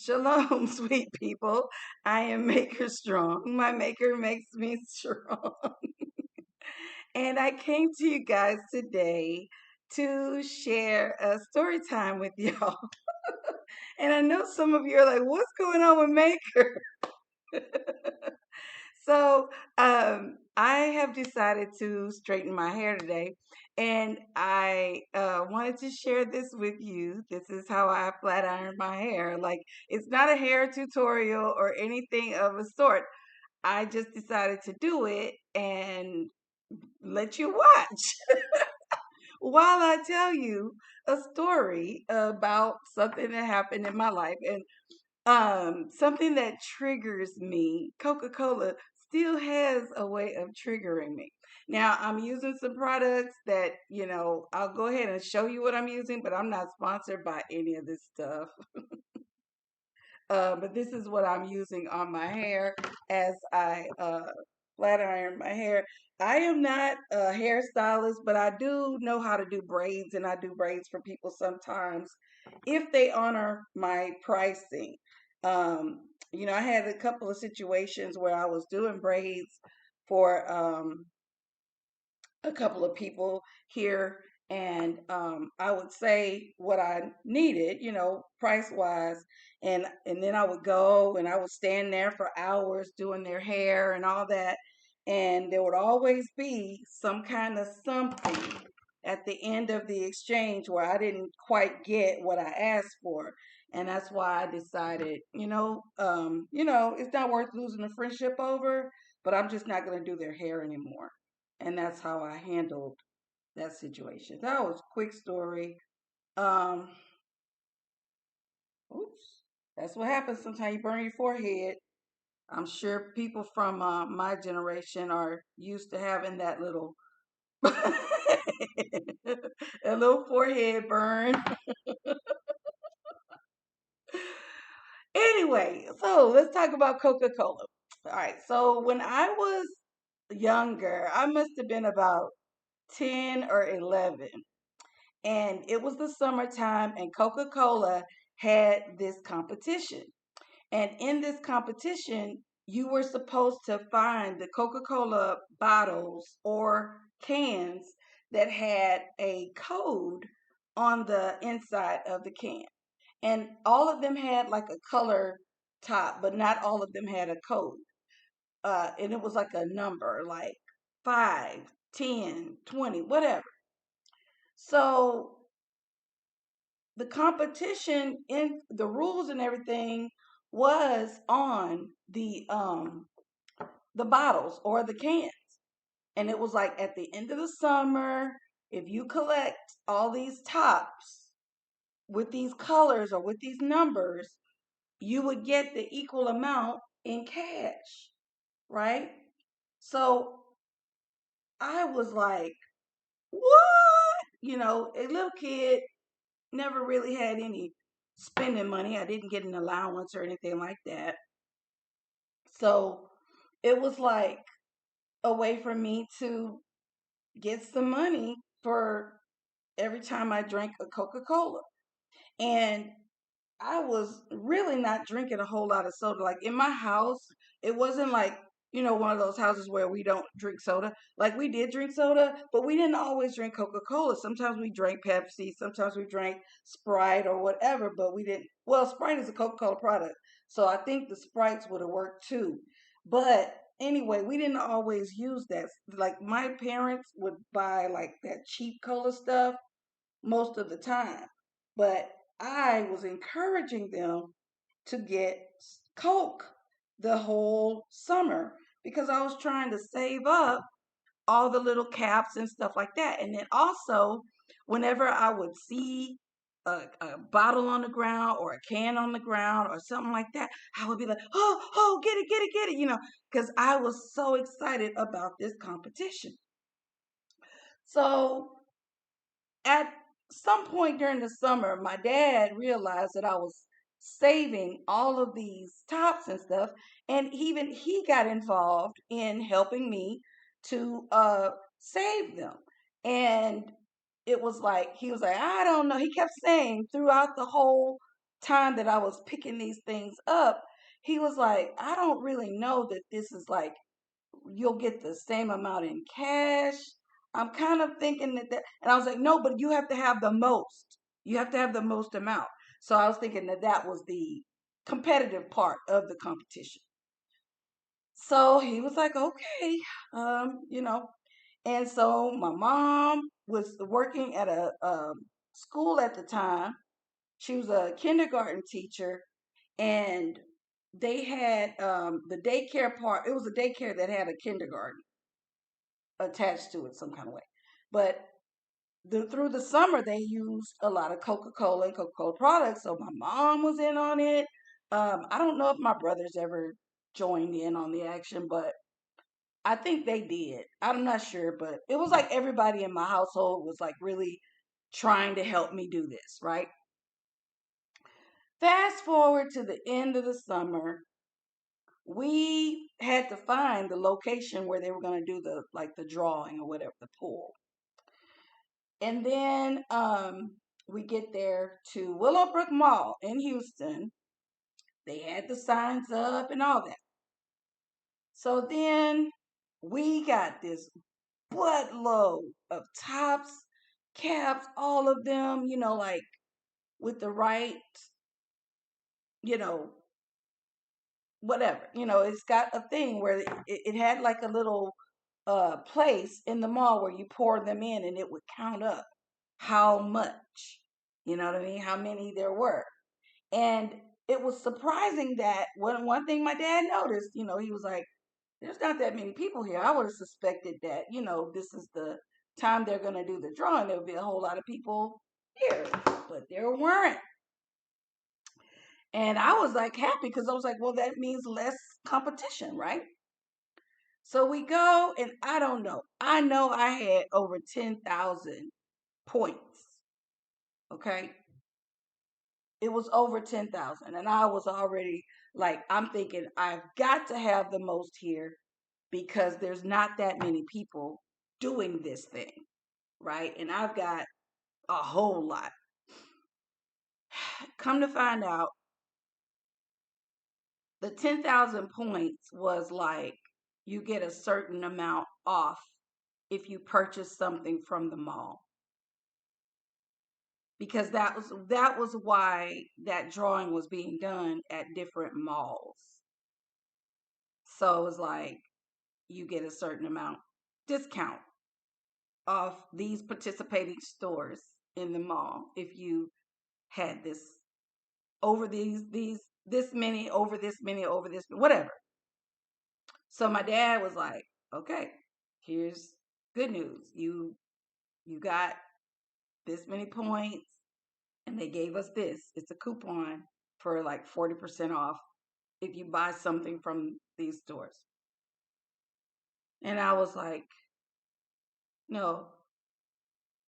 Shalom, sweet people. I am Maker Strong. My Maker makes me strong. And I came to you guys today to share a story time with y'all. And I know some of you are like, what's going on with Maker? So I have decided to straighten my hair today, and I wanted to share this with you. This is how I flat iron my hair. Like, it's not a hair tutorial or anything of a sort. I just decided to do it and let you watch while I tell you a story about something that happened in my life. And something that triggers me, Coca Cola still has a way of triggering me. Now, I'm using some products that, I'll go ahead and show you what I'm using, but I'm not sponsored by any of this stuff. But this is what I'm using on my hair as I flat iron my hair. I am not a hairstylist, but I do know how to do braids, and I do braids for people sometimes if they honor my pricing. I had a couple of situations where I was doing braids for a couple of people here, and I would say what I needed, price wise, and then I would go and I would stand there for hours doing their hair and all that, and there would always be some kind of something at the end of the exchange where I didn't quite get what I asked for. And that's why I decided, it's not worth losing a friendship over, but I'm just not going to do their hair anymore. And that's how I handled that situation. That was a quick story. Um, oops, that's what happens sometimes you burn your forehead. I'm sure people from my generation are used to having that little a little forehead burn. Anyway, so let's talk about Coca Cola. All right, so when I was younger, I must have been about 10 or 11, and it was the summertime, and Coca Cola had this competition. And in this competition, you were supposed to find the Coca Cola bottles or cans that had a code on the inside of the can. And all of them had like a color top, but not all of them had a code. And it was like a number, like 5, 10, 20, whatever. So the competition in the rules and everything was on the bottles or the cans. And it was like at the end of the summer, if you collect all these tops with these colors or with these numbers, you would get the equal amount in cash, right? So I was like, what? A little kid, never really had any spending money. I didn't get an allowance or anything like that. So it was like a way for me to get some money for every time I drank a Coca Cola. And I was really not drinking a whole lot of soda. Like in my house, it wasn't like, one of those houses where we don't drink soda. Like we did drink soda, but we didn't always drink Coca Cola. Sometimes we drank Pepsi, sometimes we drank Sprite or whatever, but we didn't. Well, Sprite is a Coca Cola product. So I think the Sprites would have worked too. But anyway, we didn't always use that. Like my parents would buy like that cheap cola stuff most of the time. But I was encouraging them to get Coke the whole summer because I was trying to save up all the little caps and stuff like that. And then also, whenever I would see a bottle on the ground or a can on the ground or something like that, I would be like, oh, get it, because I was so excited about this competition. So at some point during the summer, my dad realized that I was saving all of these tops and stuff, and even he got involved in helping me to save them. And it was like he was like, I don't know. He kept saying throughout the whole time that I was picking these things up, he was like, I don't really know that this is like you'll get the same amount in cash. I'm kind of thinking and I was like, no, but you have to have the most. You have to have the most amount. So I was thinking that that was the competitive part of the competition. So he was like, okay, you know. And so my mom was working at a school at the time. She was a kindergarten teacher, and they had the daycare part. It was a daycare that had a kindergarten attached to it some kind of way. But through the summer, they used a lot of Coca Cola and Coca Cola products. So my mom was in on it. I don't know if my brothers ever joined in on the action, but I think they did. I'm not sure, but it was like everybody in my household was like really trying to help me do this, right? Fast forward to the end of the summer, we had to find the location where they were going to do the like the drawing or whatever, the pool. And then we get there to Willowbrook Mall in Houston. They had the signs up and all that. So then we got this buttload of tops, caps, all of them, like with the right, you know, whatever. It's got a thing where it had like a little place in the mall where you pour them in and it would count up how much, you know what I mean, how many there were. And it was surprising that one thing my dad noticed, he was like, there's not that many people here. I would have suspected that, this is the time they're going to do the drawing. There would be a whole lot of people here, but there weren't. And I was like happy because I was like, well, that means less competition, right? So we go, and I don't know. I know I had over 10,000 points. Okay. It was over 10,000. And I was already like, I'm thinking, I've got to have the most here because there's not that many people doing this thing. Right. And I've got a whole lot. Come to find out, the 10,000 points was like you get a certain amount off if you purchase something from the mall, because that was why that drawing was being done at different malls. So it was like you get a certain amount discount off these participating stores in the mall if you had this over these this many over this many over this whatever. So my dad was like, okay, here's good news. You got this many points, and they gave us this. It's a coupon for like 40% off if you buy something from these stores. And I was like, no,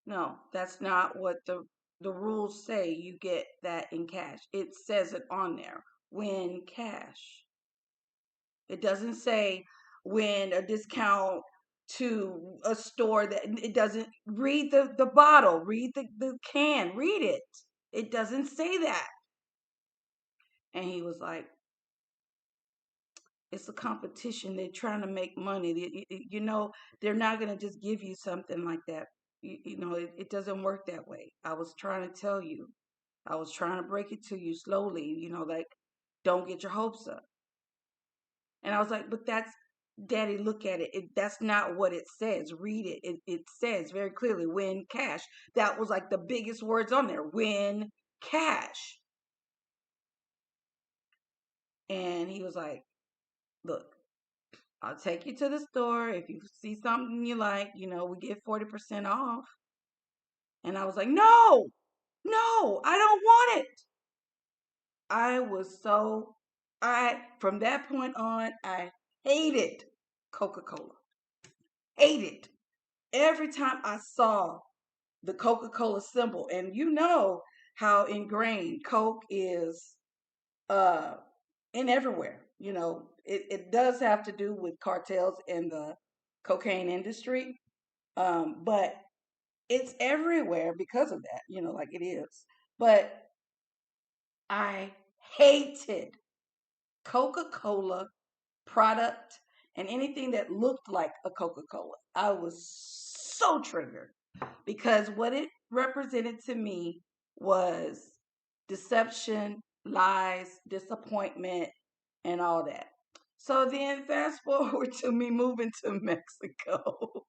no, that's not what the rules say. You get that in cash. It says it on there. When cash. It doesn't say when a discount to a store that it doesn't read the bottle, read the can, read it. It doesn't say that. And he was like, it's a competition. They're trying to make money. They're not going to just give you something like that. It doesn't work that way. I was trying to tell you. I was trying to break it to you slowly, like don't get your hopes up. And I was like, but that's, Daddy, look at it. That's not what it says. Read it. It says very clearly, win cash. That was like the biggest words on there, win cash. And he was like, look, I'll take you to the store. If you see something you like, we get 40% off. And I was like, no, no, I don't want it. I was from that point on, I hated Coca Cola. Hated. Every time I saw the Coca Cola symbol, and you know how ingrained Coke is uh, in everywhere. It does have to do with cartels in the cocaine industry, but it's everywhere because of that, like it is. But I hated Coca Cola product and anything that looked like a Coca Cola. I was so triggered because what it represented to me was deception, lies, disappointment, and all that. So then, fast forward to me moving to Mexico.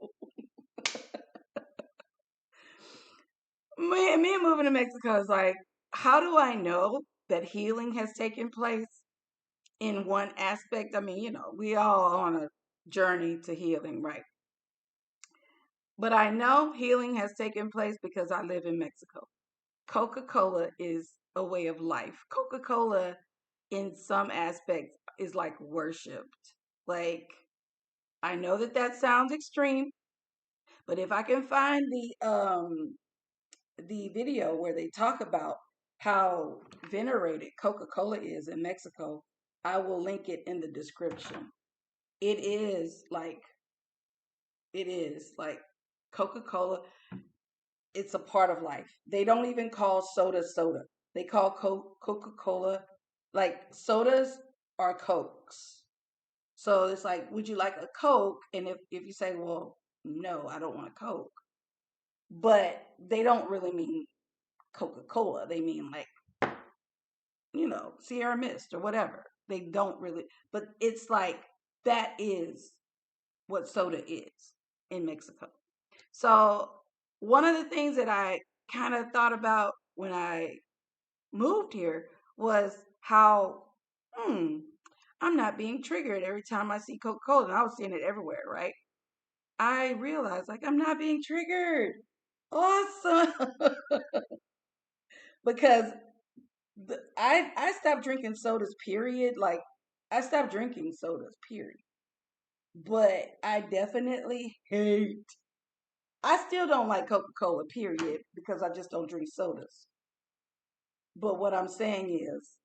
Me moving to Mexico is like, how do I know that healing has taken place in one aspect? I mean, we all on a journey to healing, right? But I know healing has taken place because I live in Mexico. Coca Cola is a way of life. Coca Cola, in some aspects, is like worshiped. Like, I know that that sounds extreme, but if I can find the video where they talk about how venerated Coca Cola is in Mexico, I will link it in the description. It is like it is like Coca Cola. It's a part of life. They don't even call soda soda. They call Coca Cola, like sodas are Cokes. So it's like, would you like a Coke? And if you say, well, no, I don't want a Coke, but they don't really mean Coca Cola. They mean like, Sierra Mist or whatever. They don't really, but it's like that is what soda is in Mexico. So one of the things that I kind of thought about when I moved here was how, hmm, I'm not being triggered every time I see Coca Cola. And I was seeing it everywhere, right? I realized like I'm not being triggered. Awesome. Because I stopped drinking sodas, period. Like I stopped drinking sodas, period. But I definitely hate. I still don't like Coca Cola, period, because I just don't drink sodas. But what I'm saying is,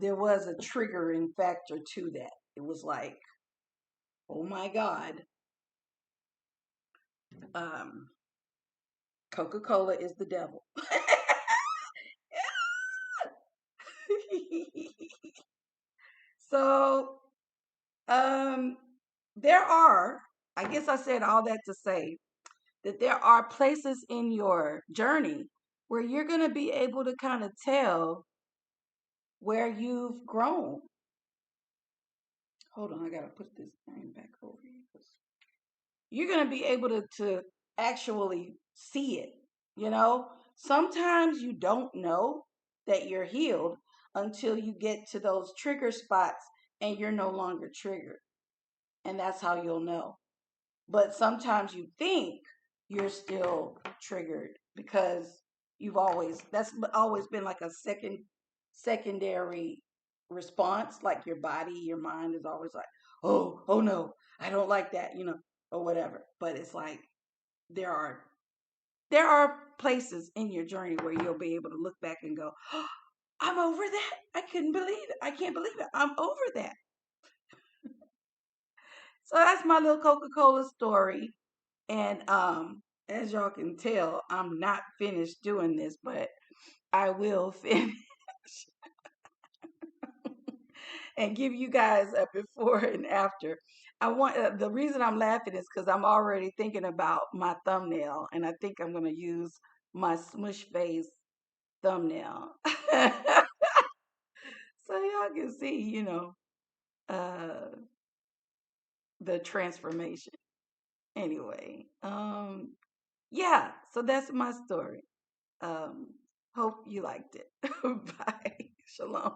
there was a triggering factor to that. It was like, oh my God, um, Coca Cola is the devil. So, um, there are, I guess I said all that to say that there are places in your journey where you're going to be able to kind of tell where you've grown. Hold on, I got to put this thing back over here. You're going to be able to actually see it. Sometimes you don't know that you're healed until you get to those trigger spots and you're no longer triggered. And that's how you'll know. But sometimes you think you're still triggered because that's always been like a secondary response. Like your body, your mind is always like, oh no, I don't like that, or whatever. But it's like there are there are places in your journey where you'll be able to look back and go, oh, I'm over that. I couldn't believe it. I can't believe it. I'm over that. So that's my little Coca-Cola story. And as y'all can tell, I'm not finished doing this, but I will finish and give you guys a before and after. I want the reason I'm laughing is because I'm already thinking about my thumbnail, and I think I'm going to use my smush face thumbnail. So y'all can see, uh, the transformation. Anyway, yeah, so that's my story. Um, hope you liked it. Bye. Shalom.